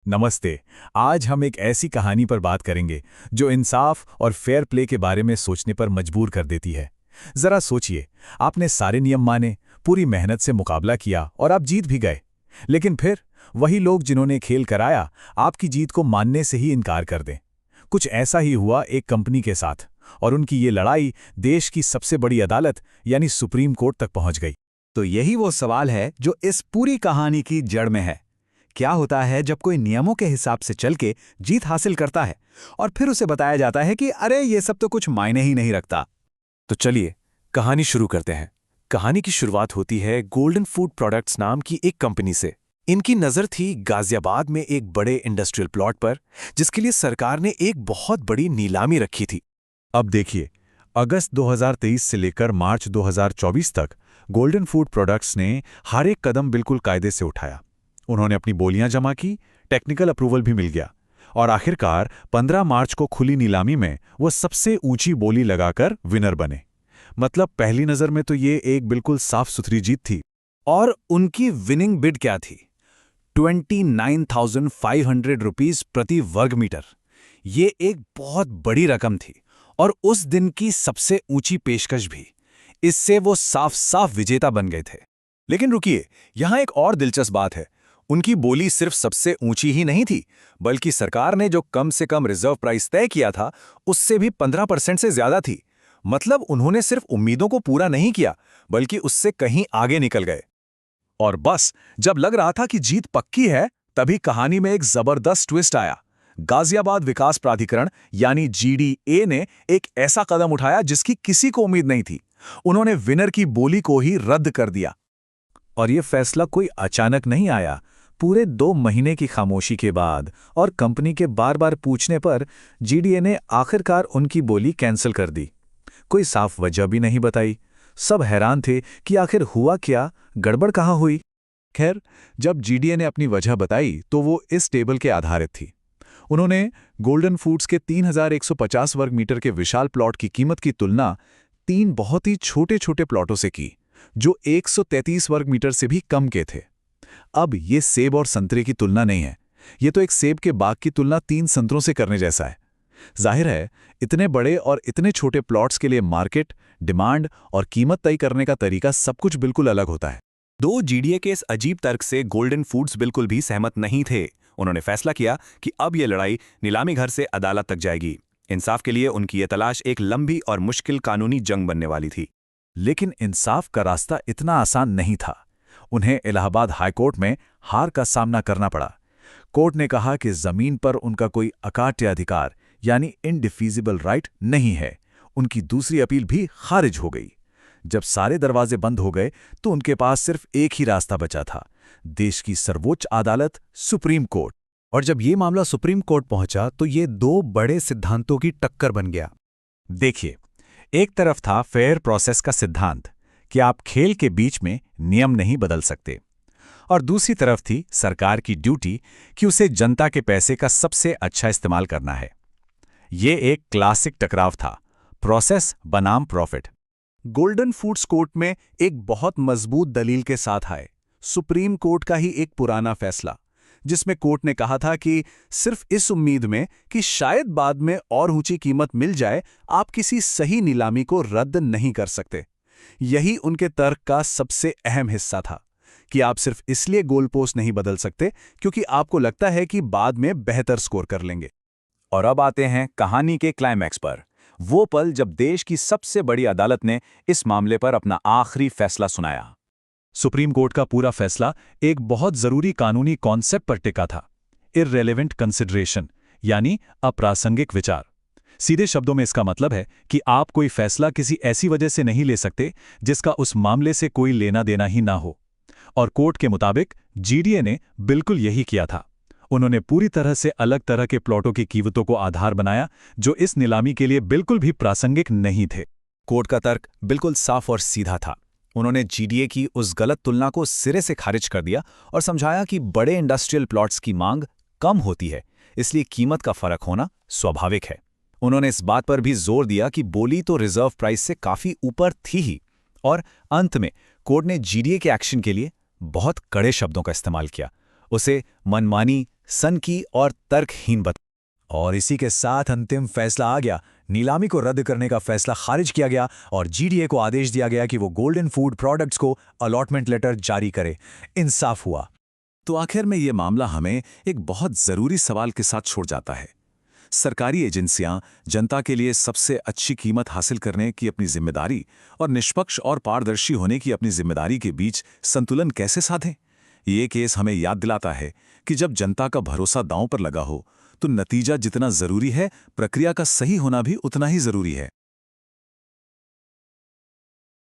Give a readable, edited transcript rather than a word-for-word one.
नमस्ते। आज हम एक ऐसी कहानी पर बात करेंगे जो इंसाफ और फेयर प्ले के बारे में सोचने पर मजबूर कर देती है। जरा सोचिए, आपने सारे नियम माने, पूरी मेहनत से मुकाबला किया और आप जीत भी गए। लेकिन फिर वही लोग जिन्होंने खेल कराया, आपकी जीत को मानने से ही इनकार कर दें। कुछ ऐसा ही हुआ एक कंपनी के साथ, और उनकी ये लड़ाई देश की सबसे बड़ी अदालत यानी सुप्रीम कोर्ट तक पहुंच गई। तो यही वो सवाल है जो इस पूरी कहानी की जड़ में है। क्या होता है जब कोई नियमों के हिसाब से चल के जीत हासिल करता है और फिर उसे बताया जाता है कि अरे ये सब तो कुछ मायने ही नहीं रखता। तो चलिए कहानी शुरू करते हैं। कहानी की शुरुआत होती है गोल्डन फूड प्रोडक्ट्स नाम की एक कंपनी से। इनकी नज़र थी गाजियाबाद में एक बड़े इंडस्ट्रियल प्लॉट पर, जिसके लिए सरकार ने एक बहुत बड़ी नीलामी रखी थी। अब देखिए, अगस्त 2023 से लेकर मार्च 2024 तक गोल्डन फूड प्रोडक्ट्स ने हर एक कदम बिल्कुल कायदे से उठाया। उन्होंने अपनी बोलियां जमा की, टेक्निकल अप्रूवल भी मिल गया, और आखिरकार 15 मार्च को खुली नीलामी में वो सबसे ऊंची बोली लगाकर विनर बने। मतलब पहली नज़र में तो ये एक बिल्कुल साफ सुथरी जीत थी। और उनकी विनिंग बिड क्या थी? 29,500 रुपीज प्रति वर्ग मीटर। ये एक बहुत बड़ी रकम थी, और उस दिन की सबसे ऊंची पेशकश भी। इससे वो साफ साफ विजेता बन गए थे। लेकिन रुकिए, यहां एक और दिलचस्प बात है। उनकी बोली सिर्फ सबसे ऊंची ही नहीं थी, बल्कि सरकार ने जो कम से कम रिजर्व प्राइस तय किया था उससे भी 15% से ज्यादा थी। मतलब उन्होंने सिर्फ उम्मीदों को पूरा नहीं किया, बल्कि उससे कहीं आगे निकल गए। और बस जब लग रहा था कि जीत पक्की है, तभी कहानी में एक जबरदस्त ट्विस्ट आया। गाजियाबाद विकास प्राधिकरण यानी GDA ने एक ऐसा कदम उठाया जिसकी किसी को उम्मीद नहीं थी। उन्होंने विनर की बोली को ही रद्द कर दिया। और ये फैसला कोई अचानक नहीं आया। पूरे 2 महीने की खामोशी के बाद और कंपनी के बार बार पूछने पर GDA ने आखिरकार उनकी बोली कैंसिल कर दी। कोई साफ वजह भी नहीं बताई। सब हैरान थे कि आखिर हुआ क्या, गड़बड़ कहाँ हुई। खैर, जब GDA ने अपनी वजह बताई तो वो इस टेबल के आधारित थी। उन्होंने गोल्डन फूड्स के 3,150 वर्ग मीटर के विशाल प्लॉट की कीमत की तुलना 3 बहुत ही छोटे छोटे प्लॉटों से की, जो 133 वर्ग मीटर से भी कम के थे। अब ये सेब और संतरे की तुलना नहीं है, ये तो एक सेब के बाग की तुलना 3 संतरों से करने जैसा है। जाहिर है, इतने बड़े और इतने छोटे प्लॉट्स के लिए मार्केट, डिमांड और कीमत तय करने का तरीका सब कुछ बिल्कुल अलग होता है। दो GDA के इस अजीब तर्क से गोल्डन फूड्स बिल्कुल भी सहमत नहीं थे। उन्होंने फैसला किया कि अब यह लड़ाई नीलामी घर से अदालत तक जाएगी। इंसाफ के लिए उनकी ये तलाश एक लंबी और मुश्किल कानूनी जंग बनने वाली थी। लेकिन इंसाफ का रास्ता इतना आसान नहीं था। उन्हें इलाहाबाद हाईकोर्ट में हार का सामना करना पड़ा। कोर्ट ने कहा कि जमीन पर उनका कोई अकाट्य अधिकार यानी इनडिफीजिबल राइट नहीं है। उनकी दूसरी अपील भी खारिज हो गई। जब सारे दरवाजे बंद हो गए तो उनके पास सिर्फ एक ही रास्ता बचा था, देश की सर्वोच्च अदालत सुप्रीम कोर्ट। और जब ये मामला सुप्रीम कोर्ट पहुंचा तो ये 2 बड़े सिद्धांतों की टक्कर बन गया। देखिए, एक तरफ था फेयर प्रोसेस का सिद्धांत कि आप खेल के बीच में नियम नहीं बदल सकते, और दूसरी तरफ थी सरकार की ड्यूटी कि उसे जनता के पैसे का सबसे अच्छा इस्तेमाल करना है। ये एक क्लासिक टकराव था, प्रोसेस बनाम प्रॉफिट। गोल्डन फूड्स कोर्ट में एक बहुत मजबूत दलील के साथ आए, सुप्रीम कोर्ट का ही एक पुराना फैसला, जिसमें कोर्ट ने कहा था कि सिर्फ इस उम्मीद में कि शायद बाद में और ऊंची कीमत मिल जाए, आप किसी सही नीलामी को रद्द नहीं कर सकते। यही उनके तर्क का सबसे अहम हिस्सा था कि आप सिर्फ इसलिए गोल पोस्ट नहीं बदल सकते क्योंकि आपको लगता है कि बाद में बेहतर स्कोर कर लेंगे। और अब आते हैं कहानी के क्लाइमैक्स पर, वो पल जब देश की सबसे बड़ी अदालत ने इस मामले पर अपना आखिरी फैसला सुनाया। सुप्रीम कोर्ट का पूरा फैसला एक बहुत जरूरी कानूनी कॉन्सेप्ट पर टिका था, इररेलेवेंट कंसिडरेशन यानी अप्रासंगिक विचार। सीधे शब्दों में इसका मतलब है कि आप कोई फैसला किसी ऐसी वजह से नहीं ले सकते जिसका उस मामले से कोई लेना देना ही ना हो। और कोर्ट के मुताबिक GDA ने बिल्कुल यही किया था। उन्होंने पूरी तरह से अलग तरह के प्लॉटों की कीमतों को आधार बनाया जो इस नीलामी के लिए बिल्कुल भी प्रासंगिक नहीं थे। कोर्ट का तर्क बिल्कुल साफ और सीधा था। उन्होंने GDA की उस गलत तुलना को सिरे से खारिज कर दिया और समझाया कि बड़े इंडस्ट्रियल प्लॉट्स की मांग कम होती है, इसलिए कीमत का फर्क होना स्वाभाविक है। उन्होंने इस बात पर भी जोर दिया कि बोली तो रिजर्व प्राइस से काफी ऊपर थी ही। और अंत में कोर्ट ने GDA के एक्शन के लिए बहुत कड़े शब्दों का इस्तेमाल किया। उसे मनमानी, सनकी और तर्कहीन बता। और इसी के साथ अंतिम फैसला आ गया। नीलामी को रद्द करने का फैसला खारिज किया गया और जीडीए को आदेश दिया गया कि वो गोल्डन फूड प्रोडक्ट्स को अलॉटमेंट लेटर जारी करे। इंसाफ हुआ। तो आखिर में ये मामला हमें एक बहुत जरूरी सवाल के साथ छोड़ जाता है। सरकारी एजेंसियां जनता के लिए सबसे अच्छी कीमत हासिल करने की अपनी जिम्मेदारी और निष्पक्ष और पारदर्शी होने की अपनी जिम्मेदारी के बीच संतुलन कैसे साधें? ये केस हमें याद दिलाता है कि जब जनता का भरोसा दांव पर लगा हो तो नतीजा जितना जरूरी है, प्रक्रिया का सही होना भी उतना ही जरूरी है।